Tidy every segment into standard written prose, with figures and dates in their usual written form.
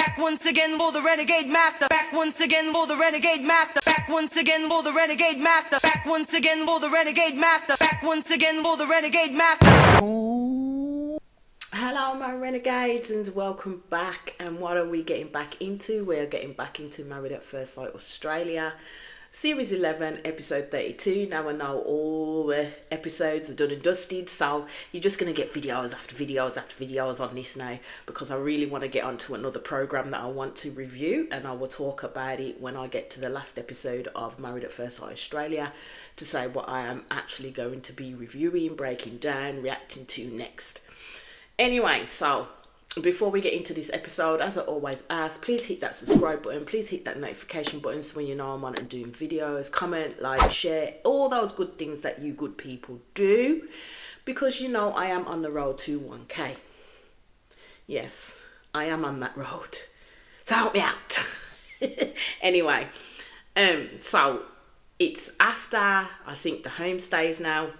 Back once again for the renegade master. Back once again for the renegade master. Back once again for the renegade master. Back once again for the renegade master. Back once again for the renegade master. Hello my renegades and welcome back. And what are we getting back into? We're getting back into Married at First Sight Australia. Series 11, episode 32. Now I know all the episodes are done and dusted, so you're just going to get videos after videos after videos on this now, because I really want to get onto another program that I want to review, and I will talk about it when I get to the last episode of Married at First Sight Australia to say what I am actually going to be reviewing, breaking down, reacting to next. Anyway, so before we get into this episode, as I always ask, please hit that subscribe button, please hit that notification button so when you know I'm on and doing videos, comment, like, share, all those good things that you good people do, because you know I am on the road to 1k. Yes, I am on that road, so help me out. Anyway, so it's after, I think, the homestays now,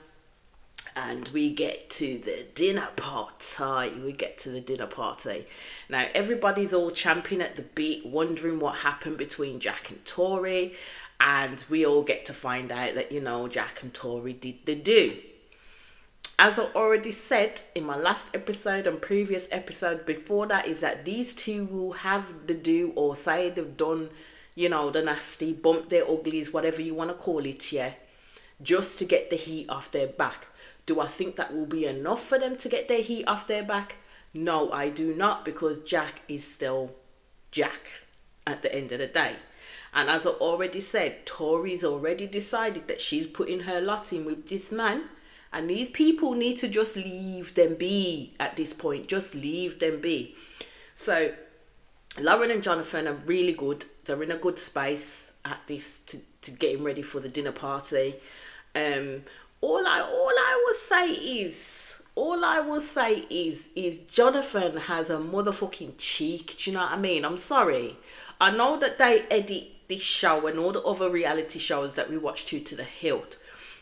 and we get to the dinner party. Now everybody's all champing at the bit, wondering what happened between Jack and Tori, and we all get to find out that, you know, Jack and Tori did the do. As I already said in my last episode and previous episode before that, is that these two will have the do, or say they've done, you know, the nasty, bump their uglies, whatever you want to call it, yeah, just to get the heat off their back. Do I think that will be enough for them to get their heat off their back? No, I do not, because Jack is still Jack at the end of the day. And as I already said, Tori's already decided that she's putting her lot in with this man. And these people need to just leave them be at this point. Just leave them be. So Lauren and Jonathan are really good. They're in a good space at this to getting ready for the dinner party. All I will say is Jonathan has a motherfucking cheek. Do you know what I mean? I'm sorry. I know that they edit this show and all the other reality shows that we watch to the hilt,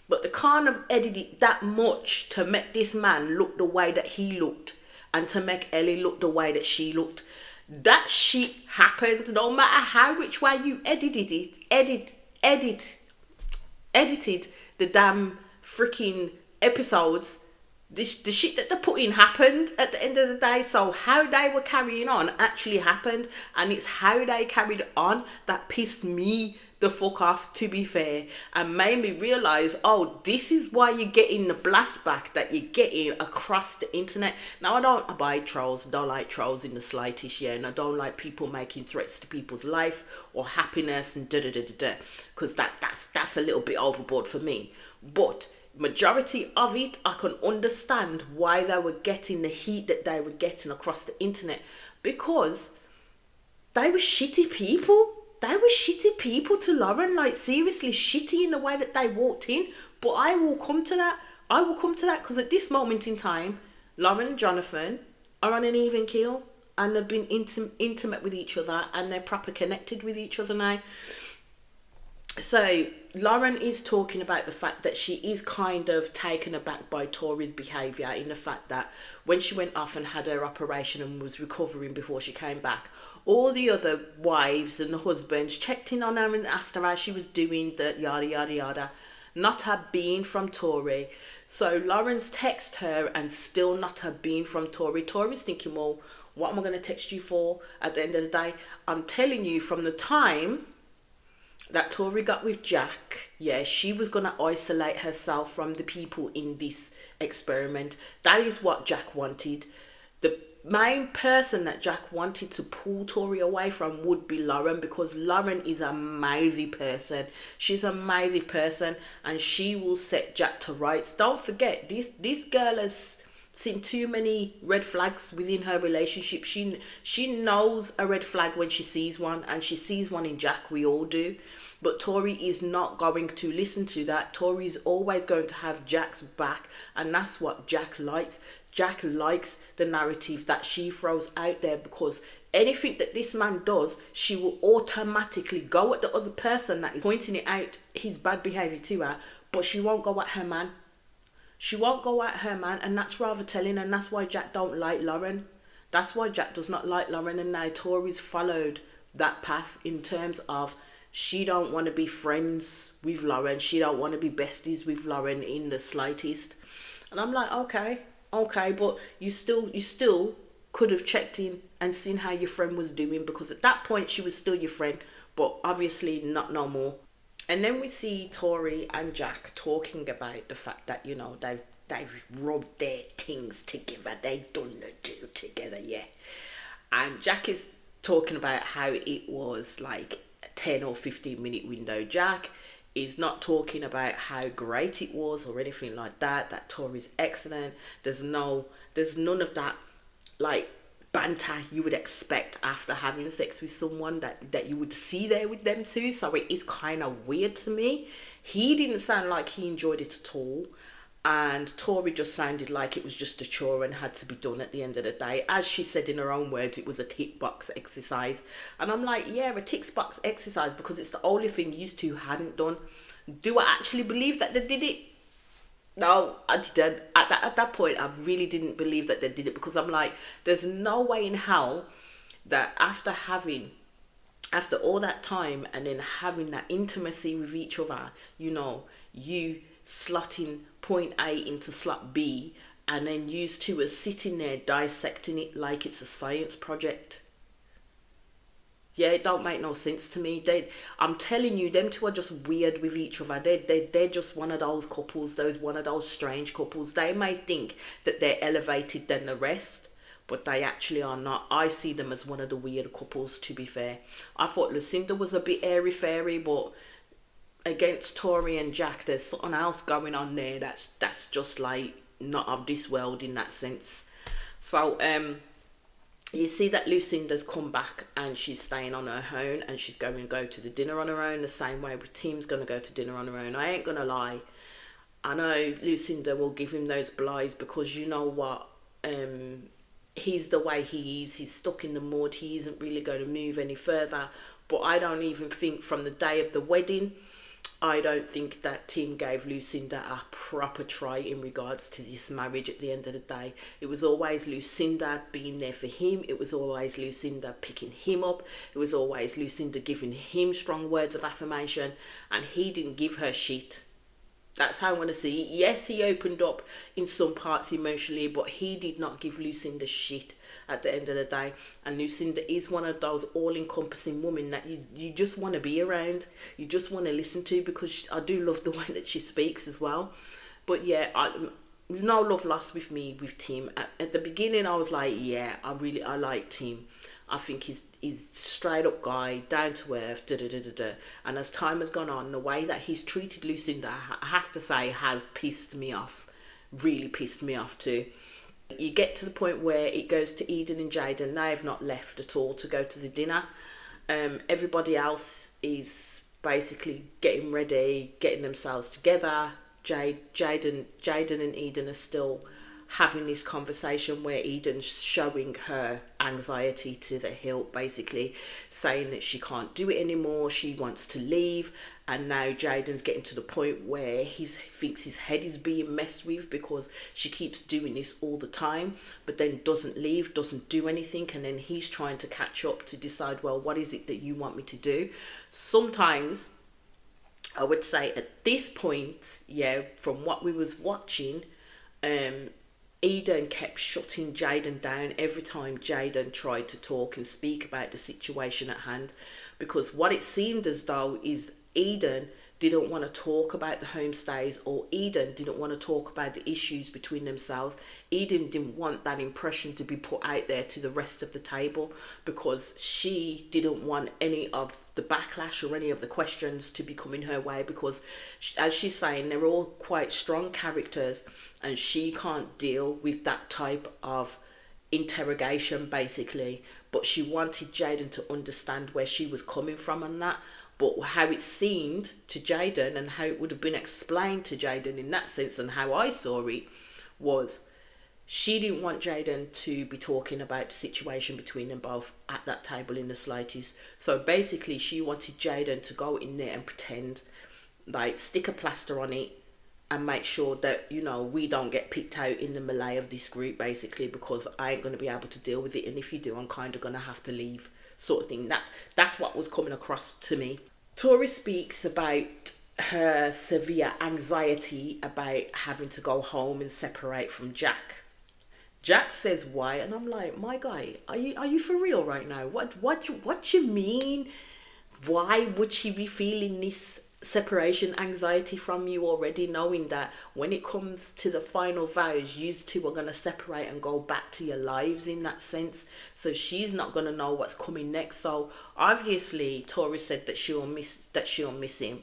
but they can't have edited it that much to make this man look the way that he looked and to make Ellie look the way that she looked. That shit happened. No matter how which way you edited the damn freaking episodes, the shit that they put in happened at the end of the day. So how they were carrying on actually happened, and it's how they carried on that pissed me the fuck off, to be fair, and made me realise, oh, this is why you're getting the blast back that you're getting across the internet. Now, I don't abide trolls, don't like trolls in the slightest, yeah, and I don't like people making threats to people's life or happiness and because that's a little bit overboard for me. But majority of it, I can understand why they were getting the heat that they were getting across the internet, because they were shitty people. They were shitty people to Lauren, like seriously shitty in the way that they walked in. But I will come to that. Because at this moment in time, Lauren and Jonathan are on an even keel, and they've been intimate with each other, and they're proper connected with each other now. So Lauren is talking about the fact that she is kind of taken aback by Tori's behaviour, in the fact that when she went off and had her operation and was recovering before she came back, all the other wives and the husbands checked in on her and asked her how she was doing, the yada yada yada, not her being from Tori. So Lauren's text her and still not her being from Tori. Tori's thinking, well, what am I going to text you for? At the end of the day, I'm telling you, from the time that Tori got with Jack, yeah, she was going to isolate herself from the people in this experiment. That is what Jack wanted. The main person that Jack wanted to pull Tori away from would be Lauren, because Lauren is a mouthy person. She's a mouthy person, and she will set Jack to rights. Don't forget, this girl has seen too many red flags within her relationship. She knows a red flag when she sees one, and she sees one in Jack. We all do. But Tori is not going to listen to that. Tori's always going to have Jack's back, and that's what Jack likes. Jack likes the narrative that she throws out there, because anything that this man does, she will automatically go at the other person that is pointing it out, his bad behaviour to her, but she won't go at her man. She won't go at her man, and that's rather telling, and that's why Jack don't like Lauren. That's why Jack does not like Lauren, and now Tori's followed that path in terms of she don't want to be friends with Lauren. She don't want to be besties with Lauren in the slightest. And I'm like, okay, but you still could have checked in and seen how your friend was doing, because at that point she was still your friend, but obviously not no more. And then we see Tori and Jack talking about the fact that, you know, they've rubbed their things together. They've done the do together, yeah. And Jack is talking about how it was like a 10 or 15 minute window. Jack is not talking about how great it was or anything like that. That Tori's excellent. There's none of that like banter you would expect after having sex with someone that you would see there with them too. So it is kind of weird to me. He didn't sound like he enjoyed it at all, and Tori just sounded like it was just a chore and had to be done at the end of the day. As she said in her own words, it was a tick box exercise. And I'm like, yeah, a tick box exercise, because it's the only thing you two hadn't done. Do I actually believe that they did it? No, I didn't. At that point, I really didn't believe that they did it, because I'm like, there's no way in hell that after all that time and then having that intimacy with each other, you know, you slotting point A into slot B, and then you two are sitting there dissecting it like it's a science project. Yeah, it don't make no sense to me. I'm telling you, them two are just weird with each other. They're just one of those couples, one of those strange couples. They may think that they're elevated than the rest, but they actually are not. I see them as one of the weird couples, to be fair. I thought Lucinda was a bit airy-fairy, but against Tori and Jack, there's something else going on there that's just like not of this world in that sense. So, you see that Lucinda's come back and she's staying on her own, and she's going to go to the dinner on her own the same way Tim's going to go to dinner on her own. I ain't going to lie. I know Lucinda will give him those blighs, because you know what? He's the way he is. He's stuck in the mud. He isn't really going to move any further. But I don't even think from the day of the wedding, I don't think that Tim gave Lucinda a proper try in regards to this marriage at the end of the day. It was always Lucinda being there for him. It was always Lucinda picking him up. It was always Lucinda giving him strong words of affirmation, and he didn't give her shit. That's how I want to see it. Yes, he opened up in some parts emotionally, but he did not give Lucinda shit at the end of the day. And Lucinda is one of those all-encompassing women that you just want to be around. You just want to listen to, because I do love the way that she speaks as well. But yeah, no love lost with me with Tim. At the beginning, I was like, yeah, I like Tim. I think he's straight up guy, down to earth, And as time has gone on, the way that he's treated Lucinda, I have to say, has pissed me off. Really pissed me off too. You get to the point where it goes to Eden and Jaden. They have not left at all to go to the dinner. Everybody else is basically getting ready, getting themselves together. Jaden and Eden are still having this conversation where Eden's showing her anxiety to the hilt, basically saying that she can't do it anymore, she wants to leave. And now Jaden's getting to the point where he thinks his head is being messed with, because she keeps doing this all the time, but then doesn't leave, doesn't do anything. And then he's trying to catch up to decide, well, what is it that you want me to do? Sometimes I would say at this point, yeah, from what we was watching, Eden kept shutting Jaden down every time Jaden tried to talk and speak about the situation at hand, because what it seemed as though is Eden didn't want to talk about the homestays, or Eden didn't want to talk about the issues between themselves. Eden didn't want that impression to be put out there to the rest of the table, because she didn't want any of the backlash or any of the questions to be coming her way, because as she's saying, they're all quite strong characters and she can't deal with that type of interrogation, basically. But she wanted Jaden to understand where she was coming from on that. But how it seemed to Jaden and how it would have been explained to Jaden in that sense, and how I saw it, was she didn't want Jaden to be talking about the situation between them both at that table in the slightest. So basically she wanted Jaden to go in there and pretend, like stick a plaster on it and make sure that, you know, we don't get picked out in the melee of this group, basically, because I ain't going to be able to deal with it, and if you do, I'm kind of going to have to leave, sort of thing. That's what was coming across to me. Tori speaks about her severe anxiety about having to go home and separate from Jack. Jack says why, and I'm like, my guy, are you for real right now? What you mean? Why would she be feeling this separation anxiety from you already, knowing that when it comes to the final vows, you two are going to separate and go back to your lives in that sense? So she's not going to know what's coming next. So obviously Tori said that she'll miss him.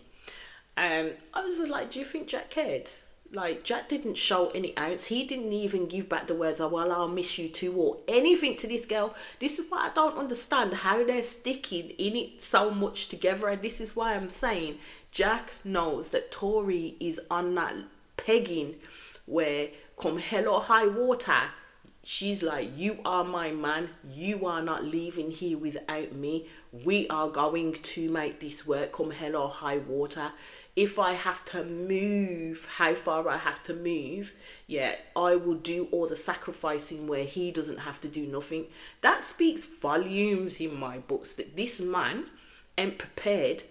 And I was like, do you think Jack cared? Like, Jack didn't show any ounce. He didn't even give back the words, oh, well, I'll miss you too, or anything to this girl. This is why I don't understand how they're sticking in it so much together. And this is why I'm saying Jack knows that Tori is on that pegging where, come hell or high water, she's like, you are my man. You are not leaving here without me. We are going to make this work, come hell or high water. If I have to move, how far I have to move, yeah, I will do all the sacrificing where he doesn't have to do nothing. That speaks volumes in my books, that this man ain't prepared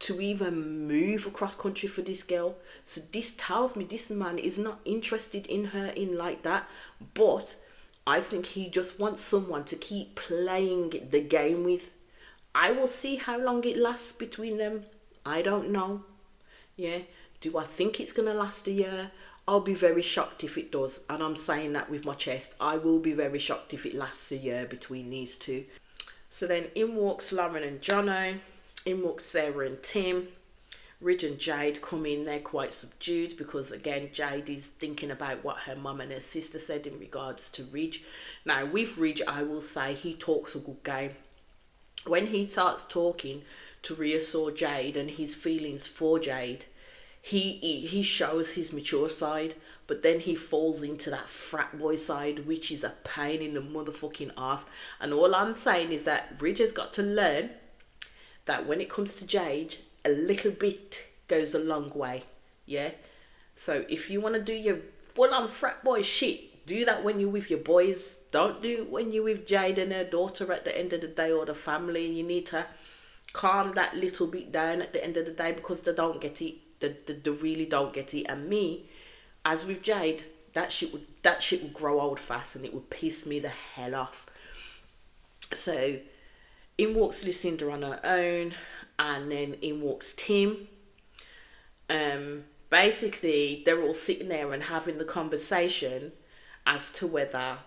to even move across country for this girl. So this tells me this man is not interested in her in like that, but I think he just wants someone to keep playing the game with. I will see how long it lasts between them. I don't know. Yeah, do I think it's going to last a year? I'll be very shocked if it does. And I'm saying that with my chest. I will be very shocked if it lasts a year between these two. So then in walks Lauren and Jono. In walks Sarah and Tim. Ridge and Jade come in. They're quite subdued because, again, Jade is thinking about what her mum and her sister said in regards to Ridge. Now, with Ridge, I will say he talks a good game. When he starts talking to reassure Jade and his feelings for Jade, he shows his mature side, but then he falls into that frat boy side, which is a pain in the motherfucking ass. And all I'm saying is that Ridge has got to learn that when it comes to Jade, a little bit goes a long way. Yeah, so if you want to do your full-on frat boy shit, do that when you're with your boys. Don't do it when you're with Jade and her daughter at the end of the day, or the family. You need to calm that little bit down at the end of the day, because they don't get it. They really don't get it. And me, as with Jade, that shit would grow old fast, and it would piss me the hell off. So in walks Lucinda on her own, and then in walks Tim. Basically they're all sitting there and having the conversation as to whether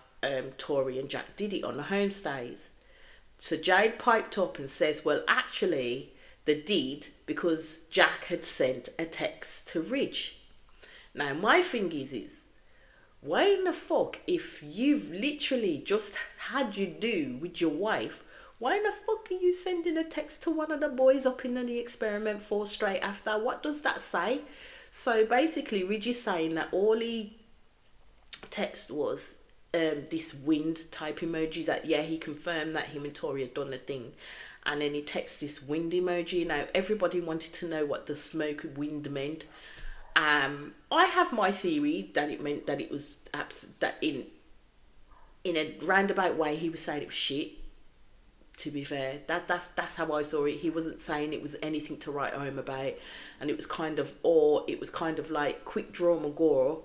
Tori and Jack did it on the homestays. So Jade piped up and says, well, actually, they did, because Jack had sent a text to Ridge. Now, my thing is, why in the fuck, if you've literally just had you do with your wife, why in the fuck are you sending a text to one of the boys up in the experiment for straight after? What does that say? So basically, Ridge is saying that all he text was this wind type emoji, that yeah, he confirmed that him and Tori had done the thing, and then he texts this wind emoji. Now everybody wanted to know what the smoke wind meant. I have my theory that it meant that it was that in a roundabout way he was saying it was shit. To be fair, that's how I saw it. He wasn't saying it was anything to write home about, and it was kind of like quick draw McGraw,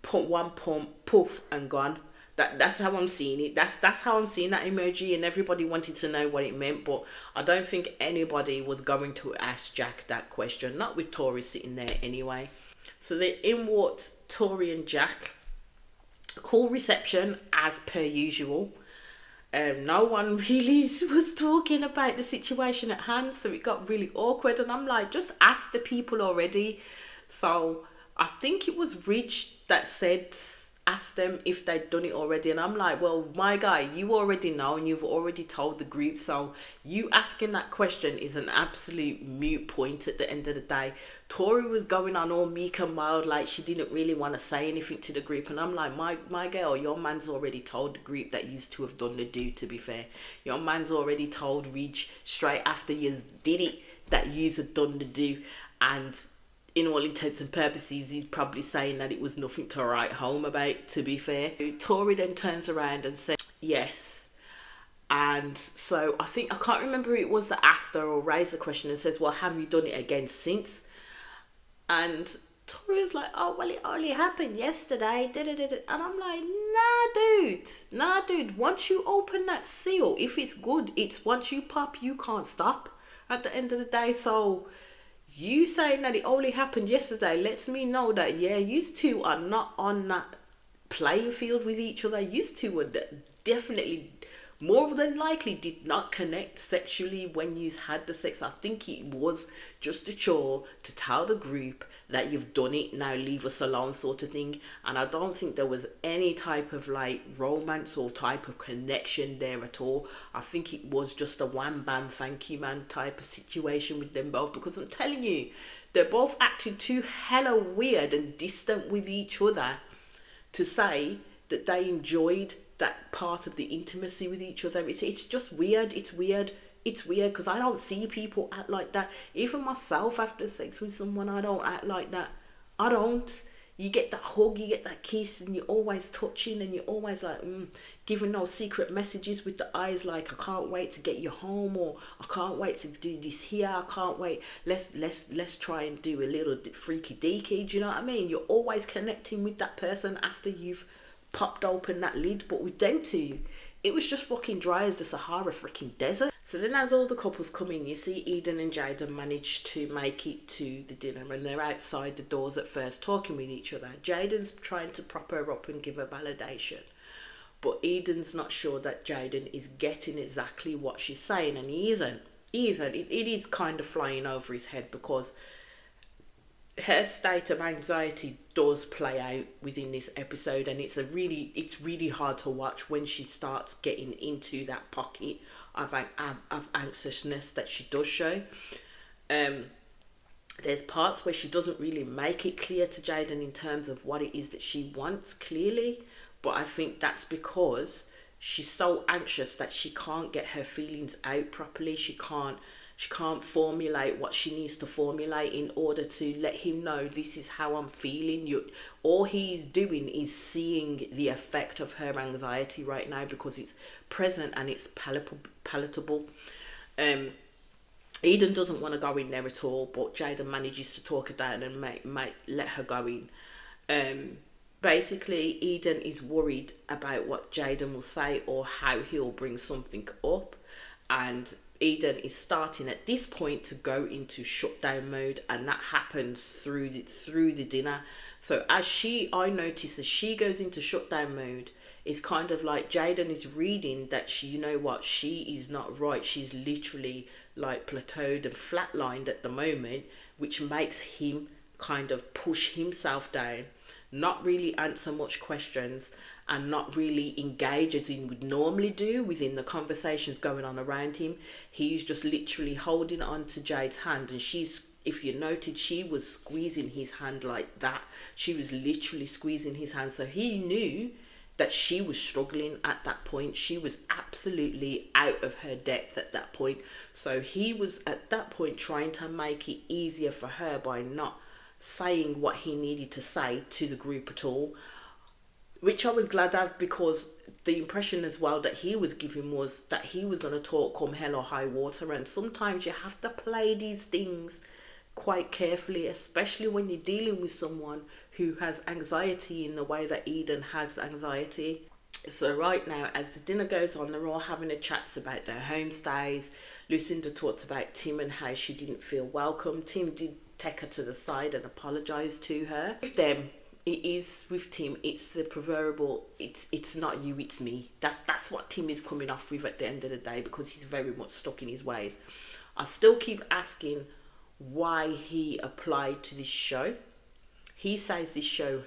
pump one pump, poof, and gone. That's how I'm seeing it. That's how I'm seeing that emoji, and everybody wanted to know what it meant, but I don't think anybody was going to ask Jack that question. Not with Tori sitting there anyway. So they in walked Tori and Jack. Cool reception as per usual. No one really was talking about the situation at hand, so it got really awkward, and I'm like, just ask the people already. So I think it was Ridge that said, ask them if they'd done it already, and I'm like, well, my guy, you already know, and you've already told the group, so you asking that question is an absolute moot point at the end of the day. Tori was going on all meek and mild, like she didn't really want to say anything to the group, and I'm like, my girl, your man's already told the group that you two have done the do, to be fair. Your man's already told Ridge straight after you did it that you have done the do, and in all intents and purposes, he's probably saying that it was nothing to write home about, to be fair. Tori then turns around and says, yes. And so I can't remember who it was that asked her or raised the question and says, well, have you done it again since? And Tori's like, oh, well, it only happened yesterday. And I'm like, nah, dude. Once you open that seal, if it's good, it's once you pop, you can't stop at the end of the day. So you saying that it only happened yesterday lets me know that, yeah, you two are not on that playing field with each other. You two were definitely, more than likely, did not connect sexually when you had the sex. I think it was just a chore to tell the group that you've done it, now leave us alone, sort of thing. And I don't think there was any type of like romance or type of connection there at all. I think it was just a wham bam thank you man type of situation with them both, because I'm telling you, they're both acting too hella weird and distant with each other to say that they enjoyed that part of the intimacy with each other. It's just weird. It's weird because I don't see people act like that. Even myself, after sex with someone, I don't act like that. I don't. You get that hug, you get that kiss, and you're always touching, and you're always like giving those secret messages with the eyes, like, I can't wait to get you home, or I can't wait to do this here, I can't wait, let's try and do a little freaky deaky. Do you know what I mean? You're always connecting with that person after you've popped open that lid. But with them two, it was just fucking dry as the Sahara freaking desert. So then as all the couples come in, you see Eden and Jaden manage to make it to the dinner, and they're outside the doors at first talking with each other. Jaden's trying to prop her up and give her validation, but Eden's not sure that Jaden is getting exactly what she's saying, and he isn't. It is kind of flying over his head, because her state of anxiety does play out within this episode, and it's really hard to watch when she starts getting into that pocket of anxiousness that she does show. There's parts where she doesn't really make it clear to Jaden in terms of what it is that she wants clearly, but I think that's because she's so anxious that she can't get her feelings out properly. She can't formulate what she needs to formulate in order to let him know, this is how I'm feeling. All he's doing is seeing the effect of her anxiety right now, because it's present and it's palatable. Eden doesn't want to go in there at all, but Jaden manages to talk her down and might let her go in. Basically, Eden is worried about what Jaden will say or how he'll bring something up, and Eden is starting at this point to go into shutdown mode, and that happens through the dinner. So I notice as she goes into shutdown mode, it's kind of like Jaden is reading that she is not right. She's literally like plateaued and flatlined at the moment, which makes him kind of push himself down, not really answer much questions, and not really engage as he would normally do within the conversations going on around him. He's just literally holding on to Jade's hand, and if you noted, she was squeezing his hand like that. She was literally squeezing his hand, so he knew that she was struggling at that point. She was absolutely out of her depth at that point. So he was at that point trying to make it easier for her by not saying what he needed to say to the group at all, which I was glad of, because the impression as well that he was giving was that he was going to talk come hell or high water. And sometimes you have to play these things quite carefully, especially when you're dealing with someone who has anxiety in the way that Eden has anxiety. So right now, as the dinner goes on, they're all having a chats about their homestays. Lucinda talked about Tim and how she didn't feel welcome. Tim did take her to the side and apologise to her. With them, it is with Tim, it's the proverbial, it's not you, it's me. That's what Tim is coming off with at the end of the day, because he's very much stuck in his ways. I still keep asking why he applied to this show. He says this show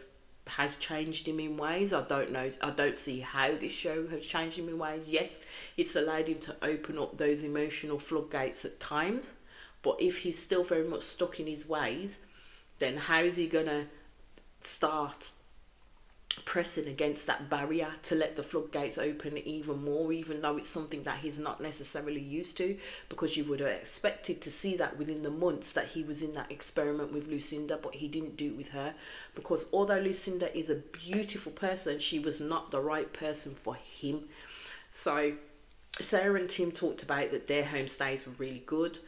has changed him in ways. I don't know. I don't see how this show has changed him in ways. Yes, it's allowed him to open up those emotional floodgates at times, but if he's still very much stuck in his ways, then how is he gonna start pressing against that barrier to let the floodgates open even more, even though it's something that he's not necessarily used to, because you would have expected to see that within the months that he was in that experiment with Lucinda, but he didn't do it with her, because although Lucinda is a beautiful person, she was not the right person for him. So Sarah and Tim talked about that their homestays were really good.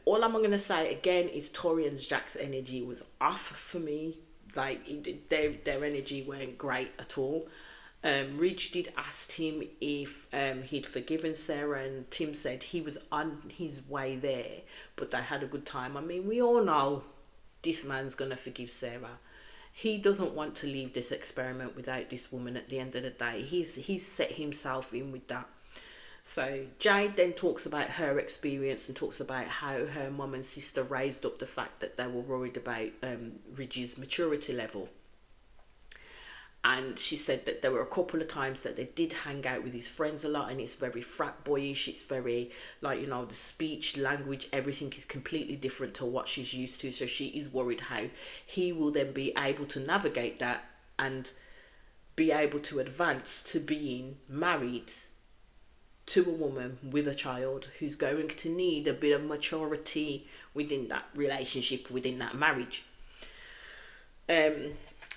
All I'm going to say again is Tori and Jack's energy was off for me. Like, their energy weren't great at all. Ridge did ask Tim if he'd forgiven Sarah, and Tim said he was on his way there, but they had a good time. I mean, we all know this man's gonna forgive Sarah. He doesn't want to leave this experiment without this woman at the end of the day. He's set himself in with that. So Jade then talks about her experience and talks about how her mum and sister raised up the fact that they were worried about Ridge's maturity level. And she said that there were a couple of times that they did hang out with his friends a lot, and it's very frat boyish. It's very, like, you know, the speech, language, everything is completely different to what she's used to. So she is worried how he will then be able to navigate that and be able to advance to being married to a woman with a child who's going to need a bit of maturity within that relationship, within that marriage.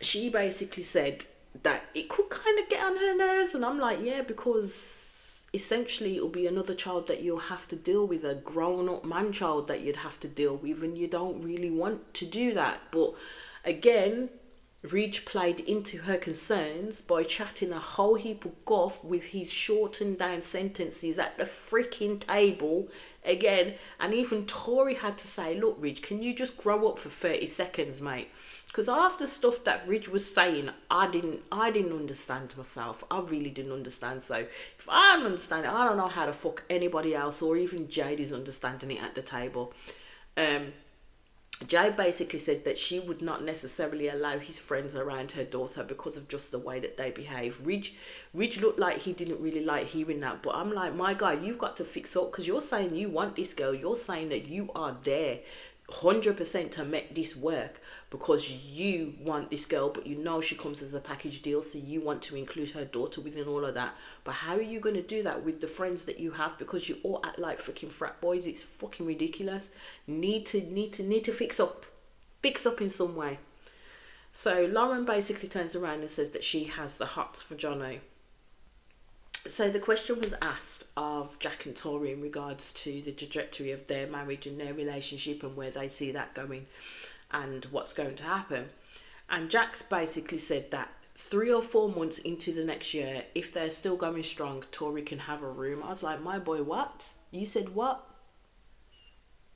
She basically said that it could kind of get on her nerves, and I'm like, yeah, because essentially it'll be another child that you'll have to deal with, a grown-up man-child that you'd have to deal with, and you don't really want to do that. But again, Ridge played into her concerns by chatting a whole heap of guff with his shortened down sentences at the freaking table again. And even Tori had to say, look, Ridge, can you just grow up for 30 seconds, mate? Because half the stuff that Ridge was saying, I didn't understand myself. I really didn't understand. So if I don't understand it, I don't know how to fuck anybody else, or even Jade is understanding it at the table. Jade basically said that she would not necessarily allow his friends around her daughter because of just the way that they behave. Ridge looked like he didn't really like hearing that, but I'm like, my God, you've got to fix up, because you're saying you want this girl. You're saying that you are there 100% to make this work because you want this girl, but you know she comes as a package deal, so you want to include her daughter within all of that. But how are you going to do that with the friends that you have? Because you all act like freaking frat boys. It's fucking ridiculous. Need to fix up in some way. So Lauren basically turns around and says that she has the hots for Jono. So the question was asked of Jack and Tori in regards to the trajectory of their marriage and their relationship and where they see that going and what's going to happen. And Jack's basically said that 3 or 4 months into the next year, if they're still going strong, Tori can have a room. I was like, my boy, what? You said what?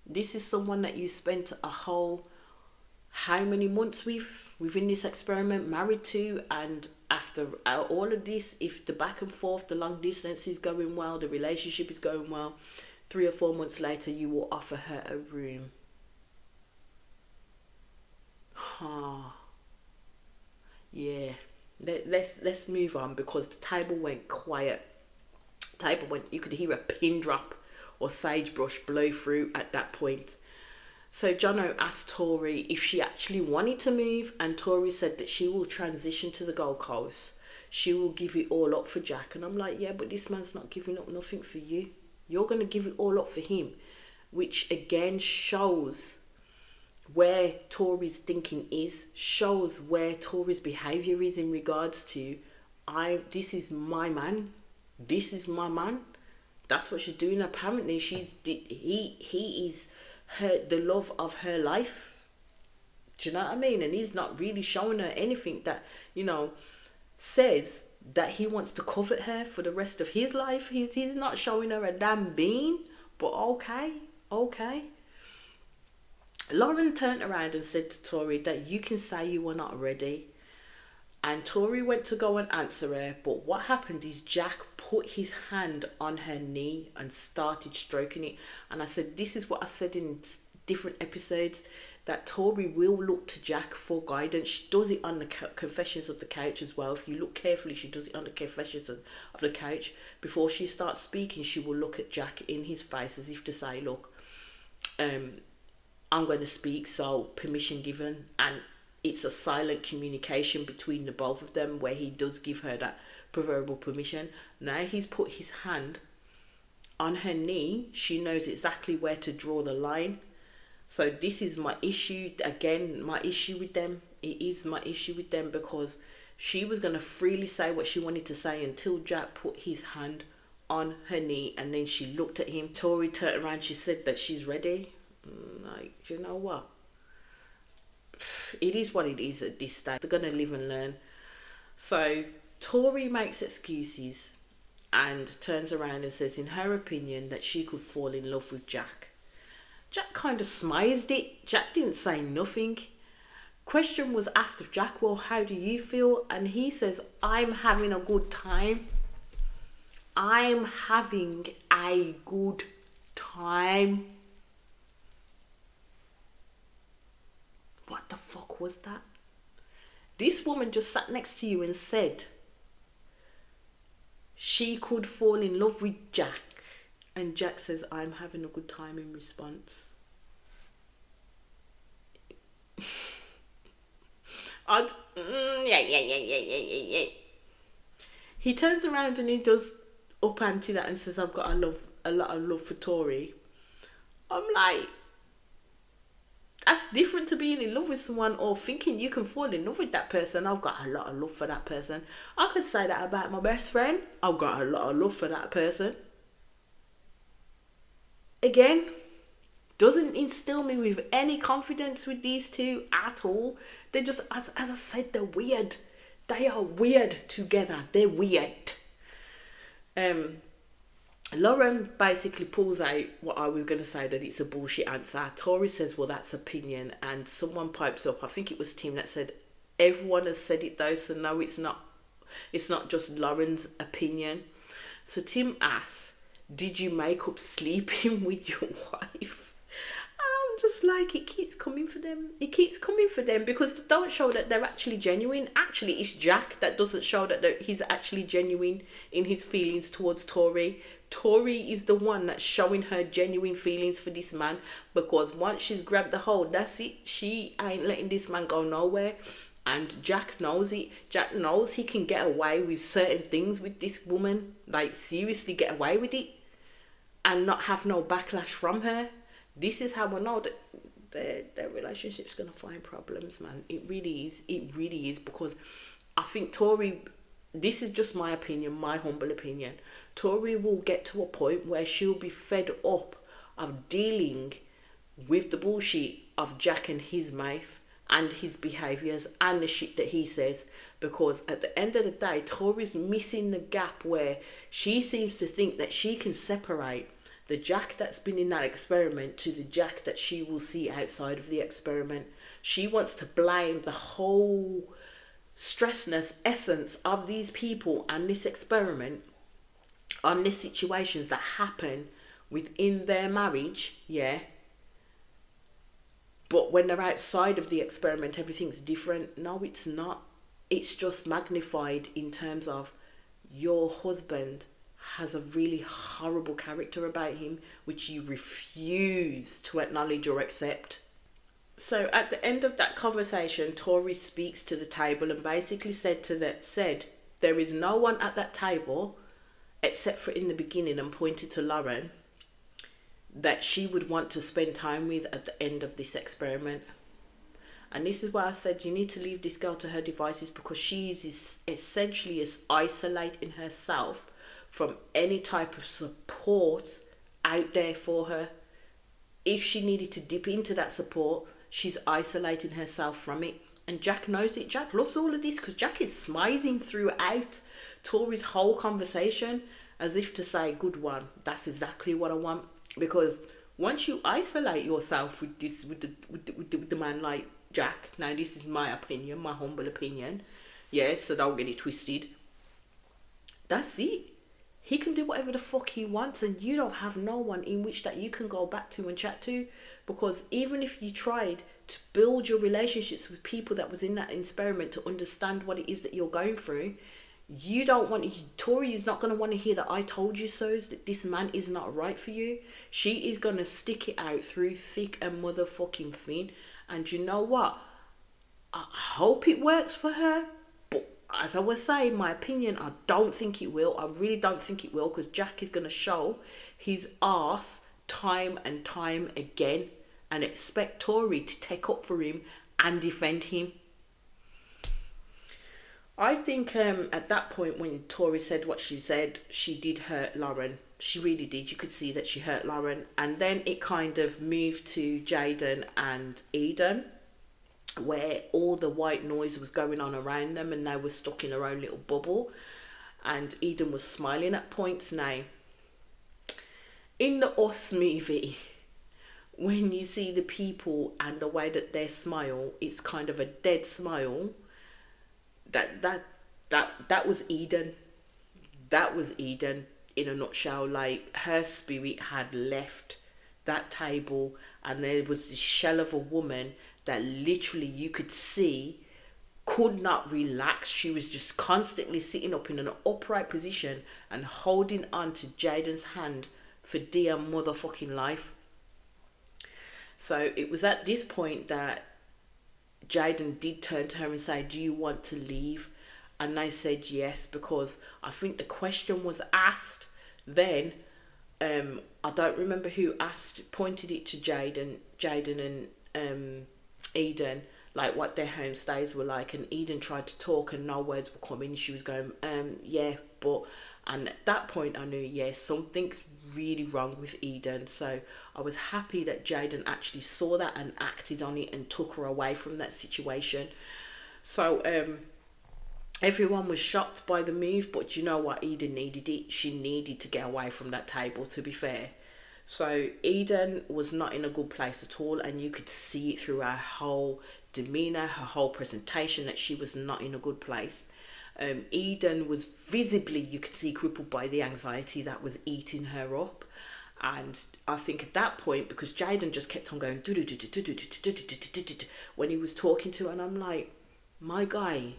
This is someone that you spent a whole how many months within this experiment married to, and after all of this, if the back and forth, the long distance is going well, the relationship is going well, 3 or 4 months later you will offer her a room. Yeah, let's move on, because the table went quiet. You could hear a pin drop or sagebrush blow through at that point. So Jono asked Tori if she actually wanted to move, and Tori said that she will transition to the Gold Coast. She will give it all up for Jack. And I'm like, yeah, but this man's not giving up nothing for you. You're going to give it all up for him, which again shows where Tori's thinking is, shows where Tori's behaviour is in regards to, this is my man. This is my man. That's what she's doing. Apparently he is the love of her life. Do you know what I mean? And he's not really showing her anything that, you know, says that he wants to covet her for the rest of his life. He's not showing her a damn bean. But okay. Lauren turned around and said to Tori that you can say you were not ready. And Tori went to go and answer her, but what happened is Jack put his hand on her knee and started stroking it. And I said, this is what I said in different episodes, that Tori will look to Jack for guidance. She does it on the Confessions of the Couch as well. If you look carefully, she does it on the Confessions of the Couch. Before she starts speaking, she will look at Jack in his face as if to say, look, I'm going to speak, so permission given. And it's a silent communication between the both of them where he does give her that preferable permission. Now he's put his hand on her knee, she knows exactly where to draw the line. So this is my issue, again, my issue with them. It is my issue with them because she was going to freely say what she wanted to say until Jack put his hand on her knee, and then she looked at him. Tori turned around, she said that she's ready. Like, you know what? It is what it is at this stage. They're going to live and learn. So Tori makes excuses and turns around and says in her opinion that she could fall in love with Jack. Jack kind of smized it. Jack didn't say nothing. Question was asked of Jack, well, how do you feel? And he says, I'm having a good time. I'm having a good time. What the fuck was that? This woman just sat next to you and said she could fall in love with Jack. And Jack says, I'm having a good time in response. Yeah. He turns around and he does up anti that and says, I've got a lot of love for Tori. I'm like, that's different to being in love with someone or thinking you can fall in love with that person. I've got a lot of love for that person. I could say that about my best friend. I've got a lot of love for that person. Again, doesn't instill me with any confidence with these two at all. They're just, as I said, they're weird. They are weird together. They're weird. Lauren basically pulls out what I was going to say, that it's a bullshit answer. Tori says, well, that's opinion. And someone pipes up, I think it was Tim, that said, everyone has said it though, so no, it's not just Lauren's opinion. So Tim asks, did you make up sleeping with your wife? And I'm just like, it keeps coming for them. It keeps coming for them because they don't show that they're actually genuine. Actually, it's Jack that doesn't show that he's actually genuine in his feelings towards Tori. Tori is the one that's showing her genuine feelings for this man, because once she's grabbed the hold, that's it. She ain't letting this man go nowhere. And Jack knows it. Jack knows he can get away with certain things with this woman. Like, seriously get away with it. And not have no backlash from her. This is how I know that their relationship's going to find problems, man. It really is. It really is. Because I think Tori, this is just my opinion, my humble opinion. Tori will get to a point where she'll be fed up of dealing with the bullshit of Jack and his mouth and his behaviours and the shit that he says, because at the end of the day, Tori's missing the gap where she seems to think that she can separate the Jack that's been in that experiment to the Jack that she will see outside of the experiment. She wants to blame the whole stressness essence of these people and this experiment on the situations that happen within their marriage, yeah. But when they're outside of the experiment, everything's different. No, it's not. It's just magnified in terms of your husband has a really horrible character about him, which you refuse to acknowledge or accept. So at the end of that conversation, Tori speaks to the table and basically said there is no one at that table except for in the beginning, and pointed to Lauren, that she would want to spend time with at the end of this experiment. And this is why I said you need to leave this girl to her devices, because she is essentially isolating herself from any type of support out there for her. If she needed to dip into that support, she's isolating herself from it. And Jack knows it. Jack loves all of this because Jack is smizing throughout Tori's whole conversation as if to say, good one, that's exactly what I want. Because once you isolate yourself with the man like Jack, now this is my opinion, my humble opinion, yes, so don't get it twisted, that's it. He can do whatever the fuck he wants, and you don't have no one in which that you can go back to and chat to. Because even if you tried to build your relationships with people that was in that experiment to understand what it is that you're going through, you don't want, Tori is not going to want to hear that I told you so, that this man is not right for you. She is going to stick it out through thick and motherfucking thin. And you know what? I hope it works for her. But as I was saying, my opinion, I don't think it will. I really don't think it will, because Jack is going to show his arse time and time again and expect Tori to take up for him and defend him. I think at that point when Tori said what she said, she did hurt Lauren. She really did. You could see that she hurt Lauren. And then it kind of moved to Jaden and Eden, where all the white noise was going on around them and they were stuck in their own little bubble. And Eden was smiling at points. Now, in the Us movie, when you see the people and the way that they smile, it's kind of a dead smile. That was Eden. That was Eden in a nutshell. Like, her spirit had left that table, and there was this shell of a woman that literally you could see could not relax. She was just constantly sitting up in an upright position and holding on to Jaden's hand for dear motherfucking life. So it was at this point that Jaden did turn to her and say, do you want to leave? And they said yes, because I think the question was asked then. I don't remember who pointed it to Jaden and Eden, like what their home stays were like, and Eden tried to talk and no words were coming. She was going, yeah, but, and at that point I knew, yes, something's really wrong with Eden. So I was happy that Jaden actually saw that and acted on it and took her away from that situation. So everyone was shocked by the move, but you know what? Eden needed it. She needed to get away from that table, to be fair. So Eden was not in a good place at all, and you could see it through her whole demeanour, her whole presentation, that she was not in a good place. Eden was visibly, you could see, crippled by the anxiety that was eating her up. And I think at that point, because Jaden just kept on going when he was talking to her, and I'm like, my guy,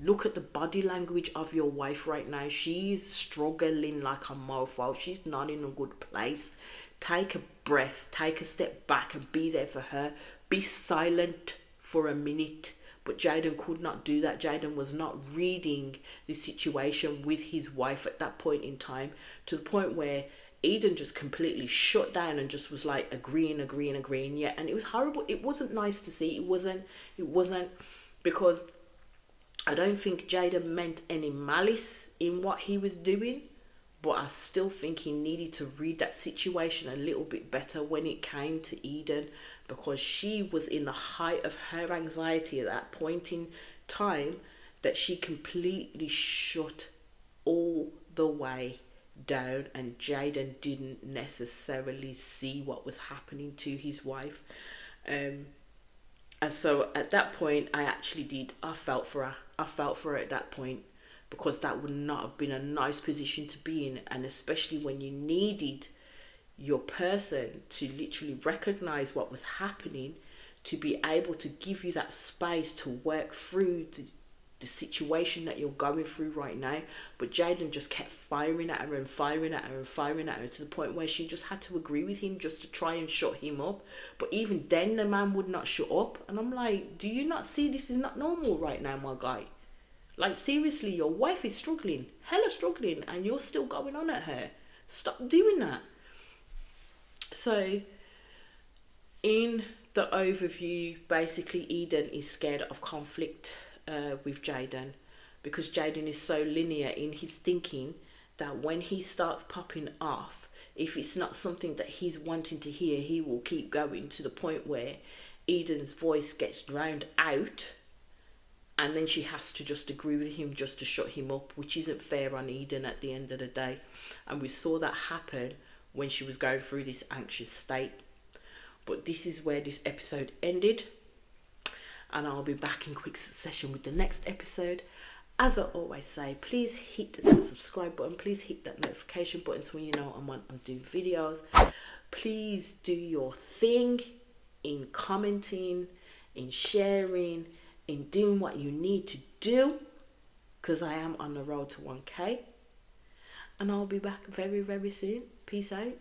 look at the body language of your wife right now. She's struggling like a mofo. She's not in a good place. Take a breath, take a step back and be there for her. Be silent for a minute. But Jaden could not do that. Jaden was not reading the situation with his wife at that point in time, to the point where Eden just completely shut down and just was like agreeing. Yeah, and it was horrible. It wasn't nice to see. It wasn't because I don't think Jaden meant any malice in what he was doing, but I still think he needed to read that situation a little bit better when it came to Eden, because she was in the height of her anxiety at that point in time, that she completely shut all the way down, and Jaden didn't necessarily see what was happening to his wife. And so at that point, I felt for her at that point, because that would not have been a nice position to be in, and especially when you needed your person to literally recognize what was happening, to be able to give you that space to work through the situation that you're going through right now. But Jaden just kept firing at her to the point where she just had to agree with him just to try and shut him up. But even then, the man would not shut up. And I'm like, do you not see this is not normal right now, my guy? Like, seriously, your wife is struggling, hella struggling, and you're still going on at her. Stop doing that. So, in the overview, basically, Eden is scared of conflict with Jaden, because Jaden is so linear in his thinking that when he starts popping off, if it's not something that he's wanting to hear, he will keep going, to the point where Eden's voice gets drowned out, and then she has to just agree with him just to shut him up, which isn't fair on Eden at the end of the day. And we saw that happen when she was going through this anxious state. But this is where this episode ended, and I'll be back in quick succession with the next episode. As I always say, please hit that subscribe button, please hit that notification button so when you know I'm doing videos. Please do your thing in commenting, in sharing, in doing what you need to do, because I am on the road to 1K, and I'll be back very, very soon. Peace out.